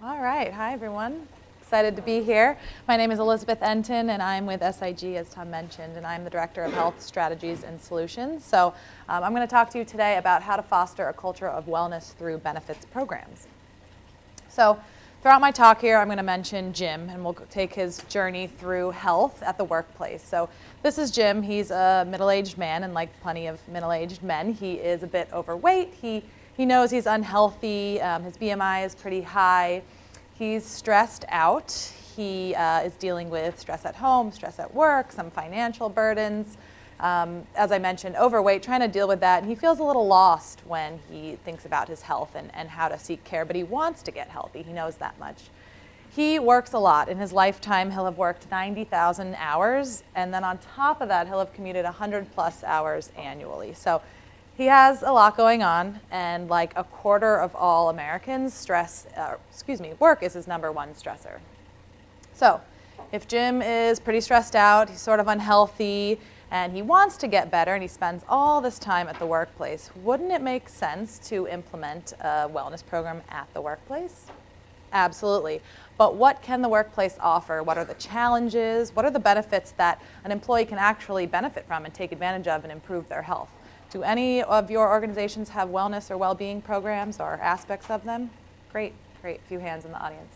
All right, hi everyone. Excited to be here. My name is Liz Entin and I'm with SIG, as Tom mentioned, and I'm the Director of Health Strategies and Solutions. So I'm going to talk to you today about how to foster a culture of wellness through benefits programs. So throughout my talk here, I'm going to mention Jim, and we'll take his journey through health at the workplace. So this is Jim. He's a middle-aged man, and like plenty of middle-aged men, he is a bit overweight. He knows he's unhealthy. His BMI is pretty high. He's stressed out. He is dealing with stress at home, stress at work, some financial burdens. As I mentioned, overweight, trying to deal with that. And he feels a little lost when he thinks about his health and how to seek care, but he wants to get healthy. He knows that much. He works a lot. In his lifetime, he'll have worked 90,000 hours. And then on top of that, he'll have commuted 100 plus hours annually. So he has a lot going on, and like a quarter of all Americans, work is his number one stressor. So if Jim is pretty stressed out, he's sort of unhealthy, and he wants to get better, and he spends all this time at the workplace, wouldn't it make sense to implement a wellness program at the workplace? Absolutely. But what can the workplace offer? What are the challenges? What are the benefits that an employee can actually benefit from and take advantage of and improve their health? Do any of your organizations have wellness or well-being programs or aspects of them? Great, great. A few hands in the audience.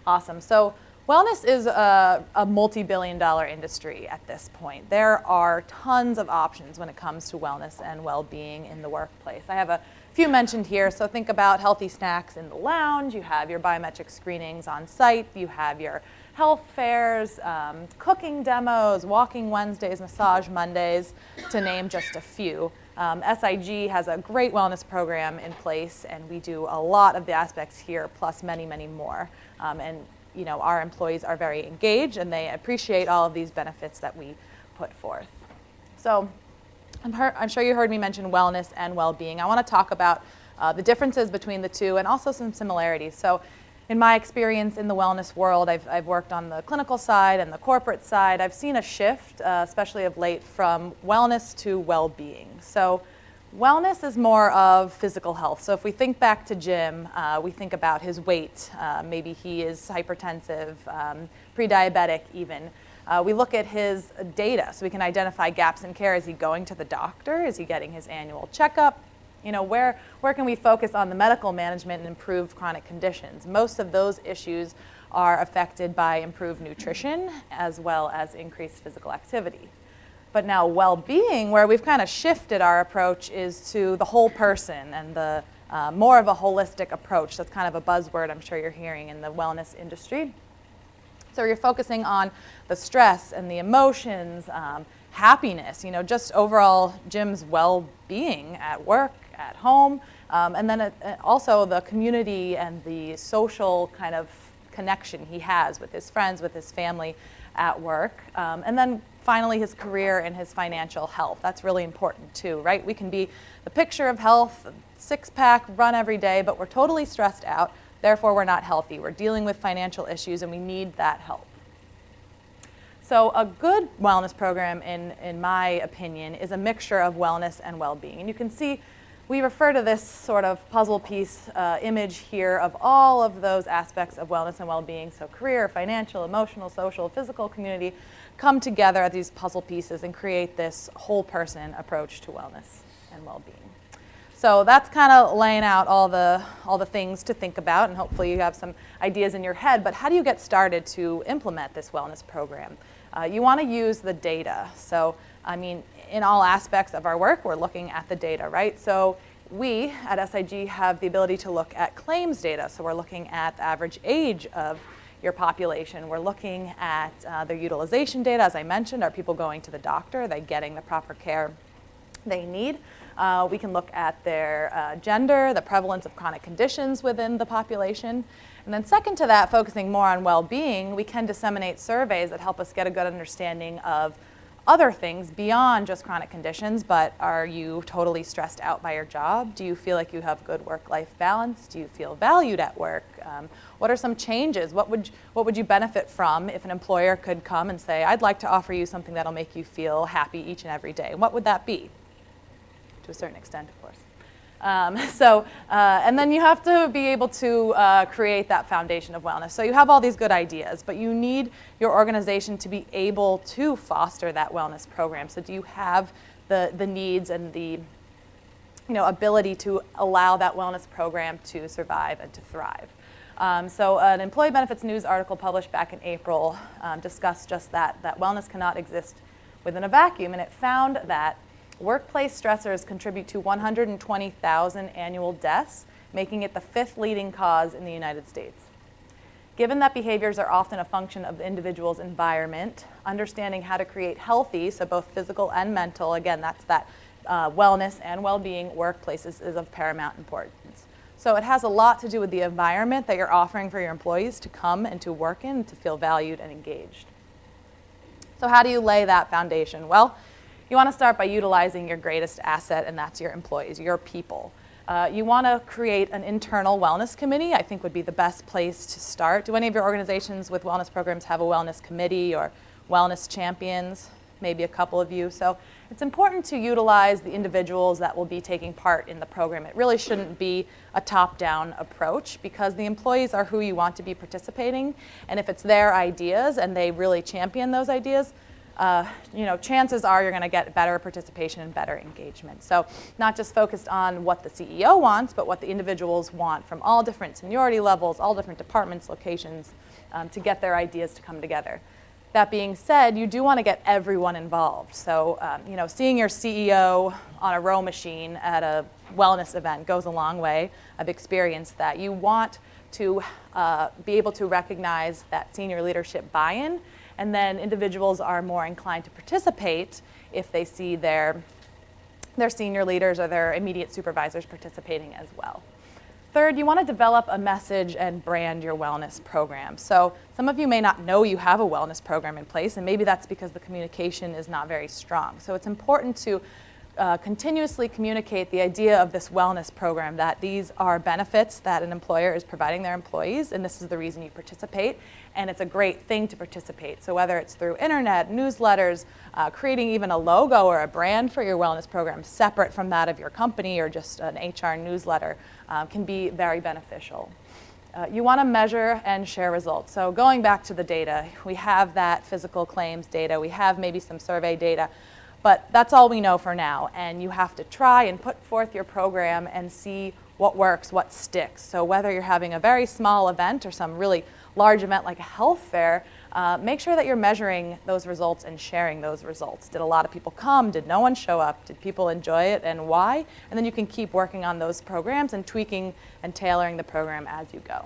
Awesome. So wellness is a multi-billion-dollar industry at this point. There are tons of options when it comes to wellness and well-being in the workplace. I have a few mentioned here. So think about healthy snacks in the lounge. You have your biometric screenings on site. You have your health fairs, cooking demos, walking Wednesdays, massage Mondays, to name just a few. SIG has a great wellness program in place, and we do a lot of the aspects here, plus many, many more. And you know, our employees are very engaged, and they appreciate all of these benefits that we put forth. So I'm sure you heard me mention wellness and well-being. I want to talk about the differences between the two and also some similarities. So in my experience in the wellness world, I've worked on the clinical side and the corporate side. I've seen a shift, especially of late, from wellness to well-being. So wellness is more of physical health. So if we think back to Jim, we think about his weight. Maybe he is hypertensive, pre-diabetic even. We look at his data so we can identify gaps in care. Is he going to the doctor? Is he getting his annual checkup? You know, where can we focus on the medical management and improve chronic conditions? Most of those issues are affected by improved nutrition as well as increased physical activity. But now well-being, where we've kind of shifted our approach, is to the whole person and the more of a holistic approach. That's kind of a buzzword I'm sure you're hearing in the wellness industry. So you're focusing on the stress and the emotions, happiness, you know, just overall Jim's well-being at work, at home, and then also the community and the social kind of connection he has with his friends, with his family at work. And then finally his career and his financial health. That's really important too, right? We can be the picture of health, six-pack, run every day, but we're totally stressed out. Therefore, we're not healthy. We're dealing with financial issues, and we need that help. So a good wellness program, in my opinion, is a mixture of wellness and well-being. And you can see we refer to this sort of puzzle piece image here of all of those aspects of wellness and well-being. So career, financial, emotional, social, physical, community come together as these puzzle pieces and create this whole person approach to wellness and well-being. So that's kind of laying out all the things to think about, and hopefully you have some ideas in your head. But how do you get started to implement this wellness program? You want to use the data. So, I mean, in all aspects of our work, we're looking at the data, right? So we at SIG have the ability to look at claims data. So we're looking at the average age of your population. We're looking at their utilization data. As I mentioned, are people going to the doctor? Are they getting the proper care they need? We can look at their gender, the prevalence of chronic conditions within the population. And then second to that, focusing more on well-being, we can disseminate surveys that help us get a good understanding of other things beyond just chronic conditions. But are you totally stressed out by your job? Do you feel like you have good work-life balance? Do you feel valued at work? What are some changes? What would you benefit from if an employer could come and say, I'd like to offer you something that'll make you feel happy each and every day? What would that be? To a certain extent, of course. And then you have to be able to create that foundation of wellness. So you have all these good ideas, but you need your organization to be able to foster that wellness program. So do you have the needs and the ability to allow that wellness program to survive and to thrive? So an Employee Benefits News article published back in April discussed just that wellness cannot exist within a vacuum, and it found that workplace stressors contribute to 120,000 annual deaths, making it the 5th leading cause in the United States. Given that behaviors are often a function of the individual's environment, understanding how to create healthy, so both physical and mental, again, that's that wellness and well-being workplaces, is of paramount importance. So it has a lot to do with the environment that you're offering for your employees to come and to work in, to feel valued and engaged. So how do you lay that foundation? Well, you want to start by utilizing your greatest asset, and that's your employees, your people. You want to create an internal wellness committee, I think would be the best place to start. Do any of your organizations with wellness programs have a wellness committee or wellness champions? Maybe a couple of you. So it's important to utilize the individuals that will be taking part in the program. It really shouldn't be a top-down approach, because the employees are who you want to be participating, and if it's their ideas and they really champion those ideas, chances are you're going to get better participation and better engagement. So not just focused on what the CEO wants, but what the individuals want from all different seniority levels, all different departments, locations, to get their ideas to come together. That being said, you do want to get everyone involved. So, seeing your CEO on a row machine at a wellness event goes a long way. I've experienced that. You want to be able to recognize that senior leadership buy-in, and then individuals are more inclined to participate if they see their senior leaders or their immediate supervisors participating as well. Third, you want to develop a message and brand your wellness program. So some of you may not know you have a wellness program in place, and maybe that's because the communication is not very strong. So it's important to continuously communicate the idea of this wellness program, that these are benefits that an employer is providing their employees, and this is the reason you participate, and it's a great thing to participate. So whether it's through internet, newsletters, creating even a logo or a brand for your wellness program separate from that of your company, or just an HR newsletter, can be very beneficial. You want to measure and share results. So going back to the data, we have that physical claims data, we have maybe some survey data, but that's all we know for now, and you have to try and put forth your program and see what works, what sticks. So whether you're having a very small event or some really large event like a health fair, make sure that you're measuring those results and sharing those results. Did a lot of people come? Did no one show up? Did people enjoy it, and why? And then you can keep working on those programs and tweaking and tailoring the program as you go.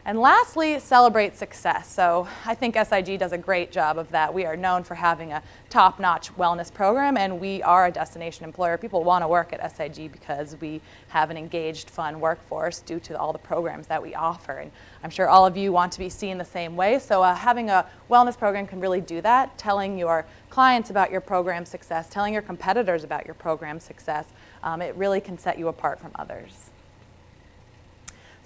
And lastly, celebrate success. So I think SIG does a great job of that. We are known for having a top-notch wellness program, and we are a destination employer. People want to work at SIG because we have an engaged, fun workforce due to all the programs that we offer. And I'm sure all of you want to be seen the same way. So having a wellness program can really do that, telling your clients about your program success, telling your competitors about your program success. It really can set you apart from others.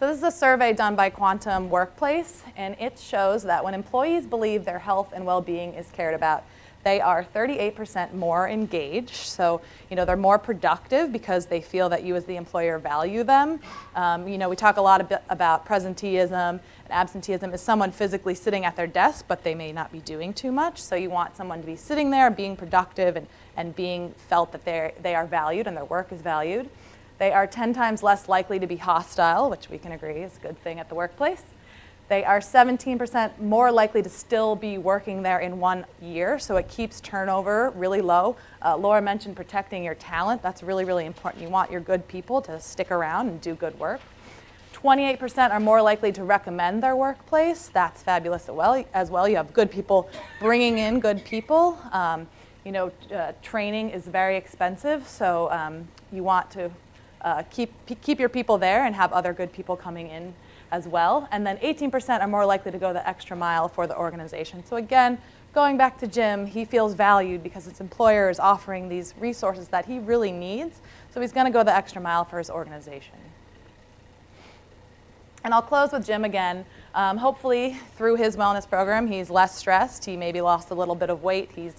So this is a survey done by Quantum Workplace, and it shows that when employees believe their health and well-being is cared about, they are 38% more engaged. So, they're more productive because they feel that you as the employer value them. We talk a lot about presenteeism and absenteeism as someone physically sitting at their desk, but they may not be doing too much. So you want someone to be sitting there, being productive, and being felt that they are valued and their work is valued. They are 10 times less likely to be hostile, which we can agree is a good thing at the workplace. They are 17% more likely to still be working there in 1 year, so it keeps turnover really low. Laura mentioned protecting your talent. That's really, really important. You want your good people to stick around and do good work. 28% are more likely to recommend their workplace. That's fabulous as well. You have good people bringing in good people. Training is very expensive, so you want to keep your people there and have other good people coming in as well. And then 18% are more likely to go the extra mile for the organization. So again, going back to Jim, he feels valued because his employer is offering these resources that he really needs. So he's going to go the extra mile for his organization. And I'll close with Jim again. Hopefully through his wellness program, he's less stressed. He maybe lost a little bit of weight. He's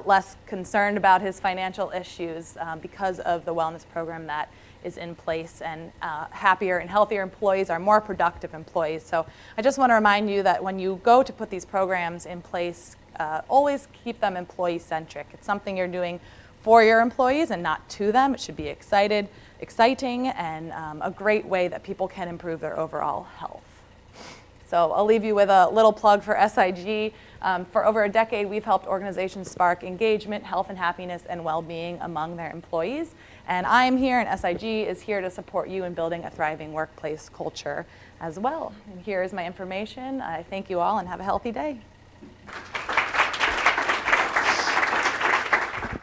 less concerned about his financial issues because of the wellness program that is in place, and happier and healthier employees are more productive employees. So I just want to remind you that when you go to put these programs in place, always keep them employee-centric. It's something you're doing for your employees and not to them. It should be exciting and a great way that people can improve their overall health. So I'll leave you with a little plug for SIG. For over a decade, we've helped organizations spark engagement, health and happiness, and well-being among their employees. And I'm here, and SIG is here to support you in building a thriving workplace culture as well. And here is my information. I thank you all and have a healthy day.